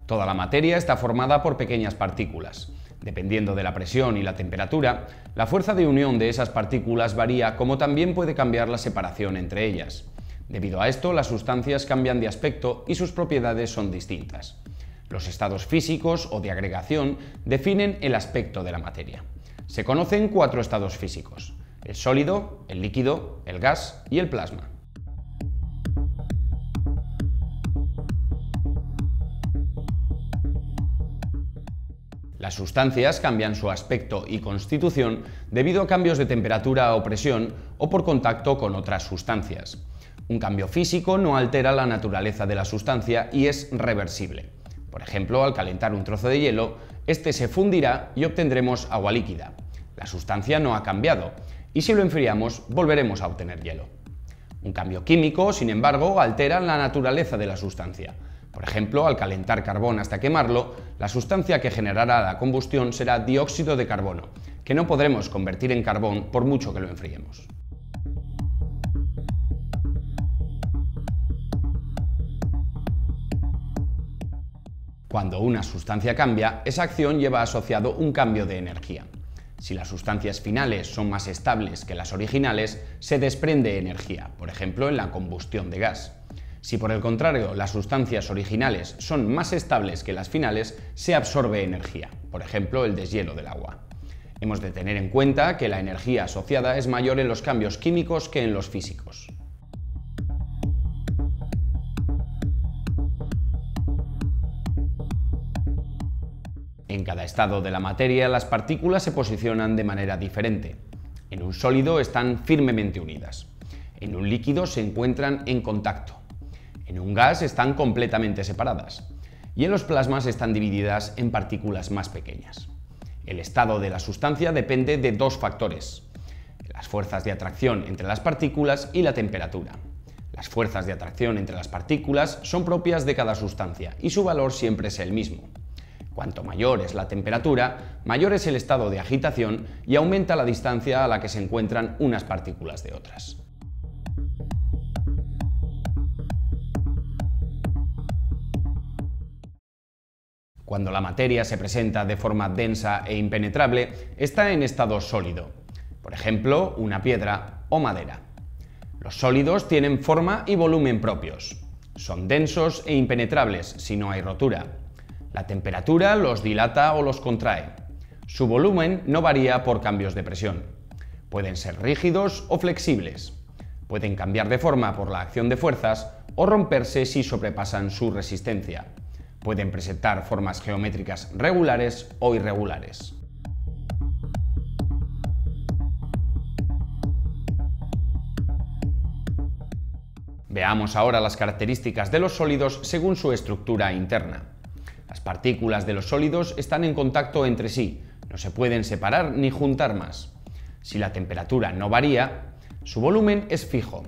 Toda la materia está formada por pequeñas partículas. Dependiendo de la presión y la temperatura, la fuerza de unión de esas partículas varía, como también puede cambiar la separación entre ellas. Debido a esto, las sustancias cambian de aspecto y sus propiedades son distintas. Los estados físicos o de agregación definen el aspecto de la materia. Se conocen 4 estados físicos: el sólido, el líquido, el gas y el plasma. Las sustancias cambian su aspecto y constitución debido a cambios de temperatura o presión o por contacto con otras sustancias. Un cambio físico no altera la naturaleza de la sustancia y es reversible. Por ejemplo, al calentar un trozo de hielo, este se fundirá y obtendremos agua líquida. La sustancia no ha cambiado y si lo enfriamos volveremos a obtener hielo. Un cambio químico, sin embargo, altera la naturaleza de la sustancia. Por ejemplo, al calentar carbón hasta quemarlo, la sustancia que generará la combustión será dióxido de carbono, que no podremos convertir en carbón por mucho que lo enfriemos. Cuando una sustancia cambia, esa acción lleva asociado un cambio de energía. Si las sustancias finales son más estables que las originales, se desprende energía, por ejemplo en la combustión de gas. Si por el contrario las sustancias originales son más estables que las finales, se absorbe energía, por ejemplo el deshielo del agua. Hemos de tener en cuenta que la energía asociada es mayor en los cambios químicos que en los físicos. En cada estado de la materia, las partículas se posicionan de manera diferente. En un sólido están firmemente unidas. En un líquido se encuentran en contacto. En un gas están completamente separadas. Y en los plasmas están divididas en partículas más pequeñas. El estado de la sustancia depende de 2 factores: las fuerzas de atracción entre las partículas y la temperatura. Las fuerzas de atracción entre las partículas son propias de cada sustancia y su valor siempre es el mismo. Cuanto mayor es la temperatura, mayor es el estado de agitación y aumenta la distancia a la que se encuentran unas partículas de otras. Cuando la materia se presenta de forma densa e impenetrable, está en estado sólido. Por ejemplo, una piedra o madera. Los sólidos tienen forma y volumen propios. Son densos e impenetrables si no hay rotura. La temperatura los dilata o los contrae. Su volumen no varía por cambios de presión. Pueden ser rígidos o flexibles. Pueden cambiar de forma por la acción de fuerzas o romperse si sobrepasan su resistencia. Pueden presentar formas geométricas regulares o irregulares. Veamos ahora las características de los sólidos según su estructura interna. Las partículas de los sólidos están en contacto entre sí, no se pueden separar ni juntar más. Si la temperatura no varía, su volumen es fijo.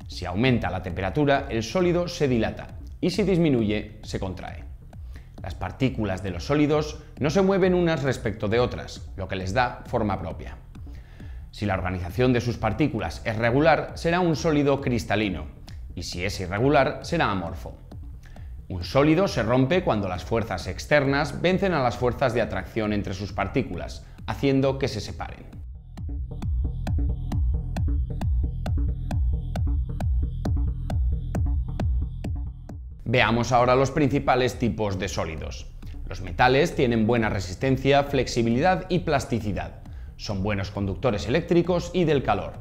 Si aumenta la temperatura, el sólido se dilata y si disminuye, se contrae. Las partículas de los sólidos no se mueven unas respecto de otras, lo que les da forma propia. Si la organización de sus partículas es regular, será un sólido cristalino, y si es irregular, será amorfo. Un sólido se rompe cuando las fuerzas externas vencen a las fuerzas de atracción entre sus partículas, haciendo que se separen. Veamos ahora los principales tipos de sólidos. Los metales tienen buena resistencia, flexibilidad y plasticidad. Son buenos conductores eléctricos y del calor.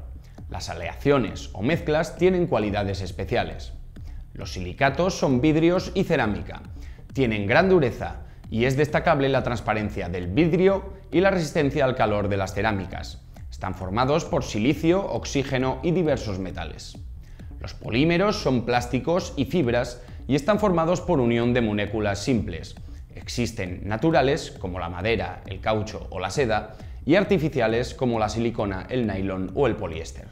Las aleaciones o mezclas tienen cualidades especiales. Los silicatos son vidrios y cerámica. Tienen gran dureza y es destacable la transparencia del vidrio y la resistencia al calor de las cerámicas. Están formados por silicio, oxígeno y diversos metales. Los polímeros son plásticos y fibras y están formados por unión de moléculas simples. Existen naturales, como la madera, el caucho o la seda, y artificiales, como la silicona, el nailón o el poliéster.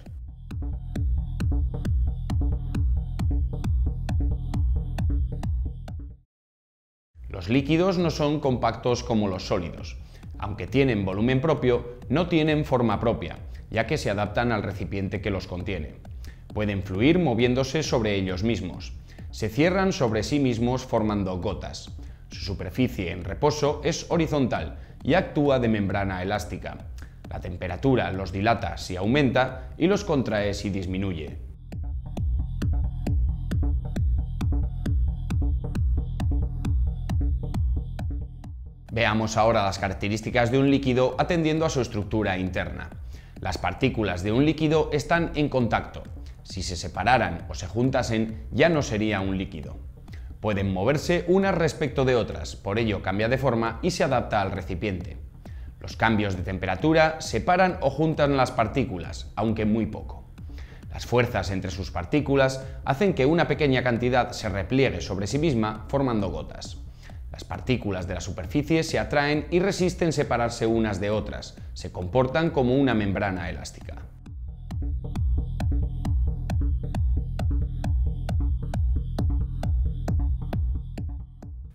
Los líquidos no son compactos como los sólidos. Aunque tienen volumen propio, no tienen forma propia, ya que se adaptan al recipiente que los contiene. Pueden fluir moviéndose sobre ellos mismos. Se cierran sobre sí mismos formando gotas. Su superficie en reposo es horizontal y actúa de membrana elástica. La temperatura los dilata si aumenta y los contrae si disminuye. Veamos ahora las características de un líquido atendiendo a su estructura interna. Las partículas de un líquido están en contacto. Si se separaran o se juntasen, ya no sería un líquido. Pueden moverse unas respecto de otras, por ello cambia de forma y se adapta al recipiente. Los cambios de temperatura separan o juntan las partículas, aunque muy poco. Las fuerzas entre sus partículas hacen que una pequeña cantidad se repliegue sobre sí misma formando gotas. Las partículas de la superficie se atraen y resisten separarse unas de otras, se comportan como una membrana elástica.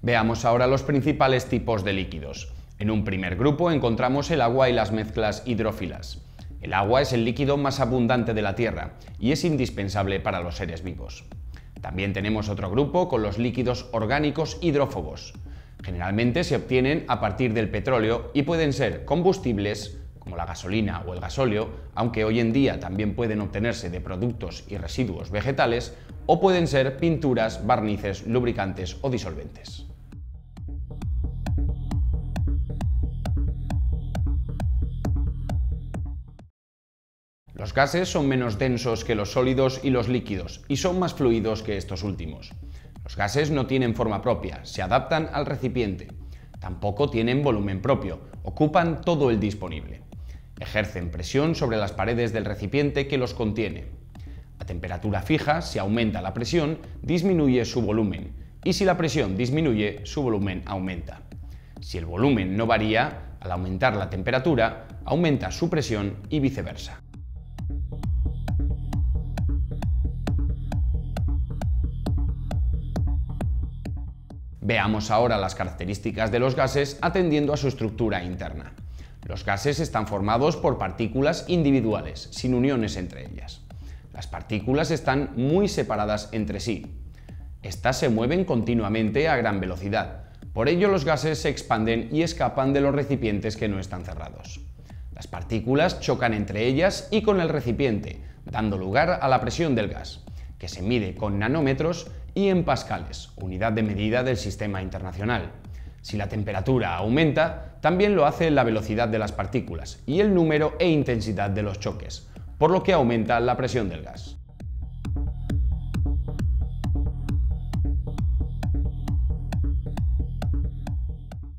Veamos ahora los principales tipos de líquidos. En un primer grupo encontramos el agua y las mezclas hidrófilas. El agua es el líquido más abundante de la Tierra y es indispensable para los seres vivos. También tenemos otro grupo con los líquidos orgánicos hidrófobos. Generalmente se obtienen a partir del petróleo y pueden ser combustibles, como la gasolina o el gasóleo, aunque hoy en día también pueden obtenerse de productos y residuos vegetales, o pueden ser pinturas, barnices, lubricantes o disolventes. Los gases son menos densos que los sólidos y los líquidos y son más fluidos que estos últimos. Los gases no tienen forma propia, se adaptan al recipiente. Tampoco tienen volumen propio, ocupan todo el disponible. Ejercen presión sobre las paredes del recipiente que los contiene. A temperatura fija, si aumenta la presión, disminuye su volumen, y si la presión disminuye, su volumen aumenta. Si el volumen no varía, al aumentar la temperatura, aumenta su presión y viceversa. Veamos ahora las características de los gases atendiendo a su estructura interna. Los gases están formados por partículas individuales, sin uniones entre ellas. Las partículas están muy separadas entre sí. Estas se mueven continuamente a gran velocidad. Por ello, los gases se expanden y escapan de los recipientes que no están cerrados. Las partículas chocan entre ellas y con el recipiente, dando lugar a la presión del gas, que se mide con nanómetros y en pascales, unidad de medida del sistema internacional. Si la temperatura aumenta, también lo hace la velocidad de las partículas y el número e intensidad de los choques, por lo que aumenta la presión del gas.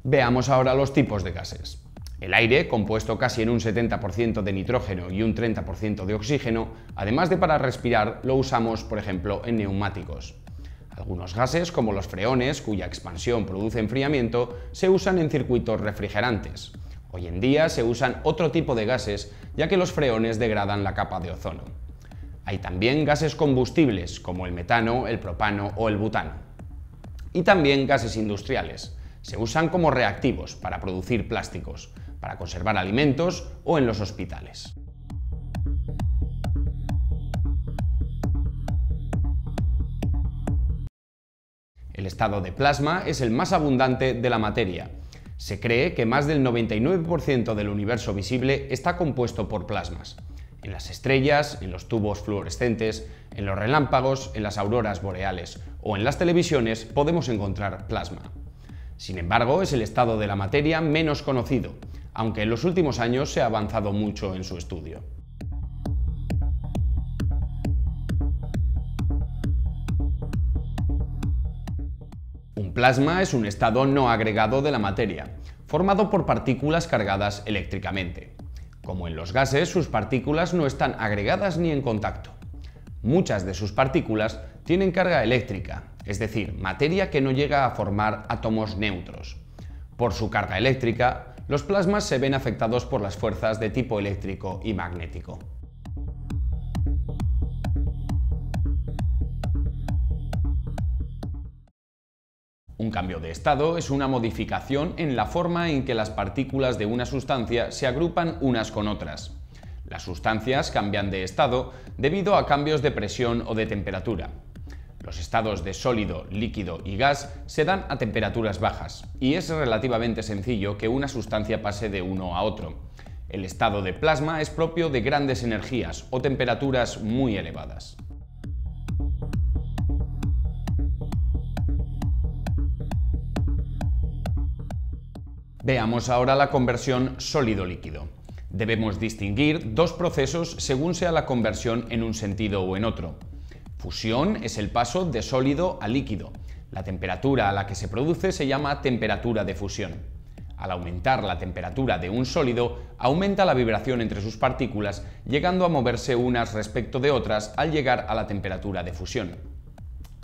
Veamos ahora los tipos de gases. El aire, compuesto casi en un 70% de nitrógeno y un 30% de oxígeno, además de para respirar, lo usamos, por ejemplo, en neumáticos. Algunos gases, como los freones, cuya expansión produce enfriamiento, se usan en circuitos refrigerantes. Hoy en día se usan otro tipo de gases, ya que los freones degradan la capa de ozono. Hay también gases combustibles, como el metano, el propano o el butano. Y también gases industriales. Se usan como reactivos para producir plásticos, para conservar alimentos o en los hospitales. El estado de plasma es el más abundante de la materia. Se cree que más del 99% del universo visible está compuesto por plasmas. En las estrellas, en los tubos fluorescentes, en los relámpagos, en las auroras boreales o en las televisiones podemos encontrar plasma. Sin embargo, es el estado de la materia menos conocido, aunque en los últimos años se ha avanzado mucho en su estudio. Un plasma es un estado no agregado de la materia, formado por partículas cargadas eléctricamente. Como en los gases, sus partículas no están agregadas ni en contacto. Muchas de sus partículas tienen carga eléctrica, es decir, materia que no llega a formar átomos neutros. Por su carga eléctrica, los plasmas se ven afectados por las fuerzas de tipo eléctrico y magnético. Un cambio de estado es una modificación en la forma en que las partículas de una sustancia se agrupan unas con otras. Las sustancias cambian de estado debido a cambios de presión o de temperatura. Los estados de sólido, líquido y gas se dan a temperaturas bajas, y es relativamente sencillo que una sustancia pase de uno a otro. El estado de plasma es propio de grandes energías o temperaturas muy elevadas. Veamos ahora la conversión sólido-líquido. Debemos distinguir dos procesos según sea la conversión en un sentido o en otro. Fusión es el paso de sólido a líquido. La temperatura a la que se produce se llama temperatura de fusión. Al aumentar la temperatura de un sólido, aumenta la vibración entre sus partículas, llegando a moverse unas respecto de otras al llegar a la temperatura de fusión.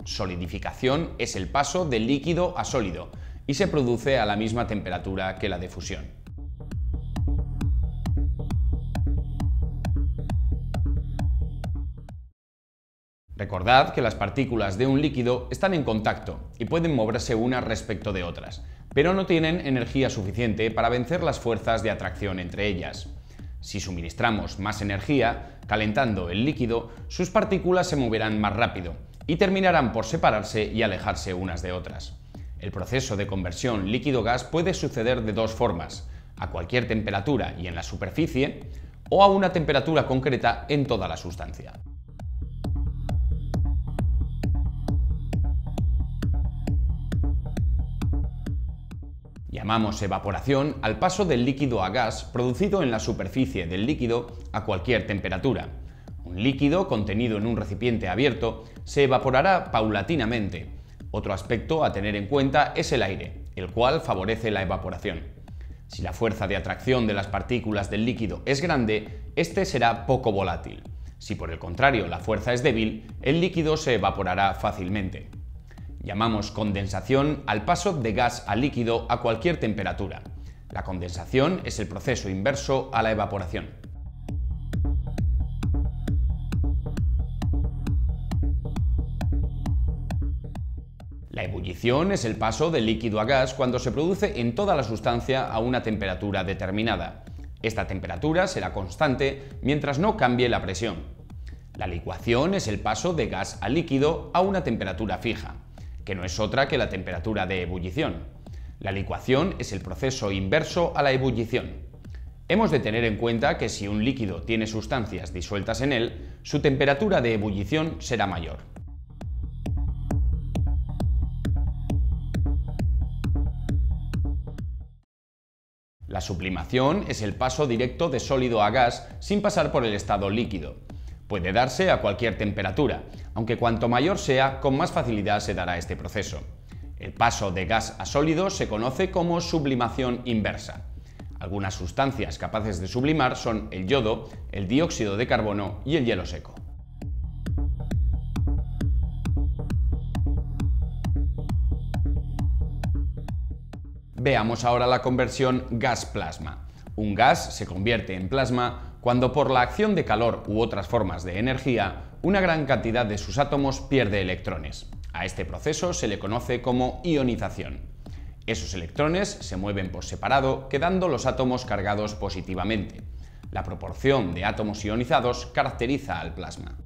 Solidificación es el paso de líquido a sólido y se produce a la misma temperatura que la de fusión. Recordad que las partículas de un líquido están en contacto y pueden moverse unas respecto de otras, pero no tienen energía suficiente para vencer las fuerzas de atracción entre ellas. Si suministramos más energía, calentando el líquido, sus partículas se moverán más rápido y terminarán por separarse y alejarse unas de otras. El proceso de conversión líquido-gas puede suceder de dos formas: a cualquier temperatura y en la superficie, o a una temperatura concreta en toda la sustancia. Llamamos evaporación al paso del líquido a gas producido en la superficie del líquido a cualquier temperatura. Un líquido contenido en un recipiente abierto se evaporará paulatinamente. Otro aspecto a tener en cuenta es el aire, el cual favorece la evaporación. Si la fuerza de atracción de las partículas del líquido es grande, este será poco volátil. Si por el contrario la fuerza es débil, el líquido se evaporará fácilmente. Llamamos condensación al paso de gas a líquido a cualquier temperatura. La condensación es el proceso inverso a la evaporación. La ebullición es el paso de líquido a gas cuando se produce en toda la sustancia a una temperatura determinada. Esta temperatura será constante mientras no cambie la presión. La licuación es el paso de gas a líquido a una temperatura fija, que no es otra que la temperatura de ebullición. La licuación es el proceso inverso a la ebullición. Hemos de tener en cuenta que si un líquido tiene sustancias disueltas en él, su temperatura de ebullición será mayor. La sublimación es el paso directo de sólido a gas sin pasar por el estado líquido. Puede darse a cualquier temperatura, aunque cuanto mayor sea, con más facilidad se dará este proceso. El paso de gas a sólido se conoce como sublimación inversa. Algunas sustancias capaces de sublimar son el yodo, el dióxido de carbono y el hielo seco. Veamos ahora la conversión gas-plasma. Un gas se convierte en plasma cuando por la acción de calor u otras formas de energía, una gran cantidad de sus átomos pierde electrones. A este proceso se le conoce como ionización. Esos electrones se mueven por separado, quedando los átomos cargados positivamente. La proporción de átomos ionizados caracteriza al plasma.